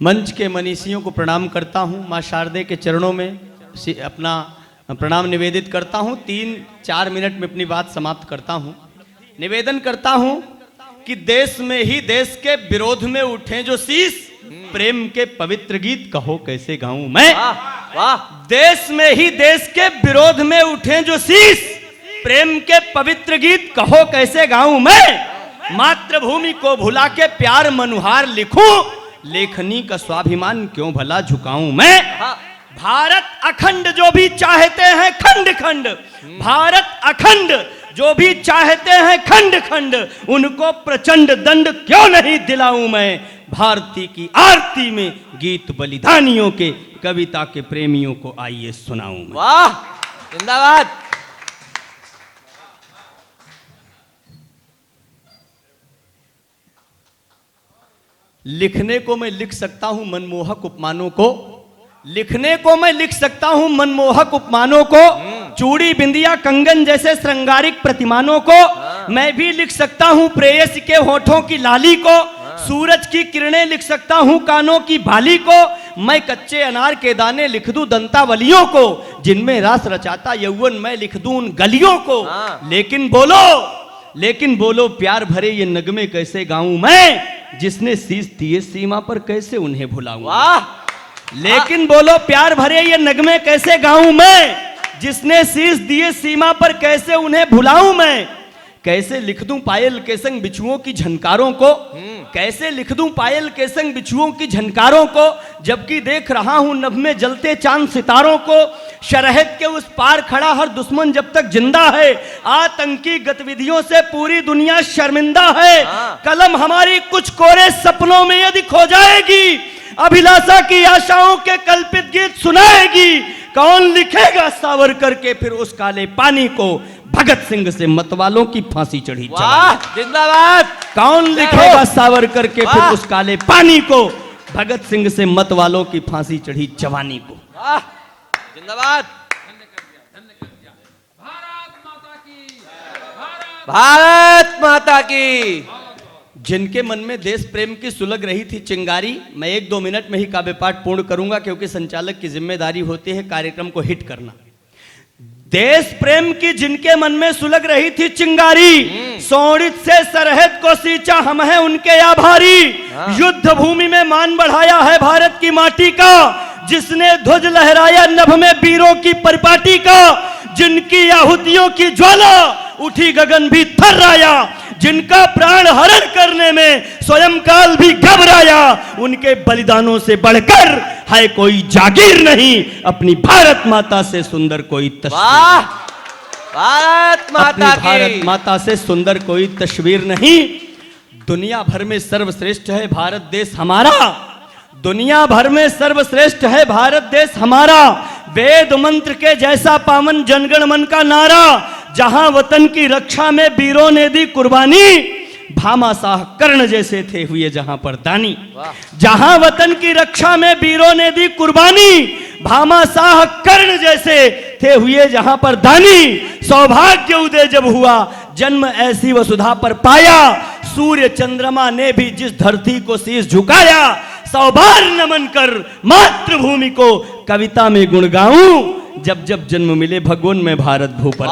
मंच के मनीषियों को प्रणाम करता हूँ। माँ शारदे के चरणों में अपना प्रणाम निवेदित करता हूँ। 3-4 मिनट में अपनी बात समाप्त करता हूँ। निवेदन करता हूँ कि देश में ही देश के विरोध में उठे जो शीश, प्रेम के पवित्र गीत कहो कैसे गाऊं मैं। वाह। देश में ही देश के विरोध में उठे जो शीश, प्रेम के पवित्र गीत कहो कैसे गाऊं मैं। मातृभूमि को भुला के प्यार मनुहार लिखूं, लेखनी का स्वाभिमान क्यों भला झुकाऊं मैं। भारत अखंड जो भी चाहते हैं खंड खंड, भारत अखंड जो भी चाहते हैं खंड खंड, उनको प्रचंड दंड क्यों नहीं दिलाऊं मैं। भारती की आरती में गीत बलिदानियों के, कविता के प्रेमियों को आइए सुनाऊं मैं। वाह, जिंदाबाद। लिखने को मैं लिख सकता हूं मनमोहक उपमानों को, लिखने को मैं लिख सकता हूं मनमोहक उपमानों को, चूड़ी बिंदिया कंगन जैसे श्रृंगारिक प्रतिमानों को। मैं भी लिख सकता हूं प्रेयसी के होठों की लाली को, सूरज की किरणें लिख सकता हूं कानों की बाली को। मैं कच्चे अनार के दाने लिख दूं दंतावलियों को, जिनमें रास रचाता यौवन मैं लिख दूं उन गलियों को। लेकिन बोलो प्यार भरे ये नगमे कैसे गाऊं मैं, जिसने शीश दिए सीमा पर कैसे उन्हें भुलाऊं। लेकिन बोलो प्यार भरे ये नगमे कैसे गाऊं मैं, जिसने शीश दिए सीमा पर कैसे उन्हें भुलाऊं मैं। कैसे लिख दूं पायल के संग बिछुओं की झनकारों को, कैसे लिख दूं पायल के संग बिछुओं की झनकारों को, जबकि देख रहा हूं नभ में जलते चांद सितारों को। शरहद के उस पार खड़ा हर दुश्मन जब तक जिंदा है, आतंकी गतिविधियों से पूरी दुनिया शर्मिंदा है। कलम हमारी कुछ कोरे सपनों में यदि खो जाएगी, अभिलाषा की आशाओं के कल्पित गीत सुनाएगी। कौन लिखेगा सावरकर के फिर उस काले पानी को, भगत सिंह से मतवालों की फांसी चढ़ी जिंदाबाद। कौन लिखेगा सावरकर के फिर उस काले पानी को, भगत सिंह से मतवालों की फांसी चढ़ी जवानी को। जिंदाबाद। भारत माता की। जिनके मन में देश प्रेम की सुलग रही थी चिंगारी, मैं 1-2 मिनट में ही काव्य पाठ पूर्ण करूंगा, क्योंकि संचालक की जिम्मेदारी होती है कार्यक्रम को हिट करना। देश प्रेम की जिनके मन में सुलग रही थी चिंगारी, सोनित से सरहद को सींचा हम हैं उनके आभारी। युद्ध भूमि में मान बढ़ाया है भारत की माटी का, जिसने ध्वज लहराया नभ में वीरों की परिपाटी का। जिनकी आहुतियों की ज्वाला उठी गगन भी थर्राया, जिनका प्राण हरण करने में स्वयं काल भी घबराया। उनके बलिदानों से बढ़कर है कोई जागीर नहीं, अपनी भारत माता से सुंदर कोई तस्वीर। भारत माता की। भारत माता से सुंदर कोई तस्वीर नहीं। दुनिया भर में सर्वश्रेष्ठ है भारत देश हमारा, दुनिया भर में सर्वश्रेष्ठ है भारत देश हमारा। वेद मंत्र के जैसा पावन जनगण मन का नारा, जहां वतन की रक्षा में वीरों ने दी कुर्बानी। भामाशाह कर्ण जैसे थे हुए जहां पर दानी, जहां वतन की रक्षा में वीरों ने दी कुर्बानी। भामाशाह कर्ण जैसे थे हुए जहां पर दानी। सौभाग्य उदय जब हुआ जन्म ऐसी वसुधा पर पाया, सूर्य चंद्रमा ने भी जिस धरती को शीश झुकाया। 100 बार नमन कर मातृभूमि को कविता में गुण गाऊं, जब जब जन्म मिले भगवान में भारत भू पर।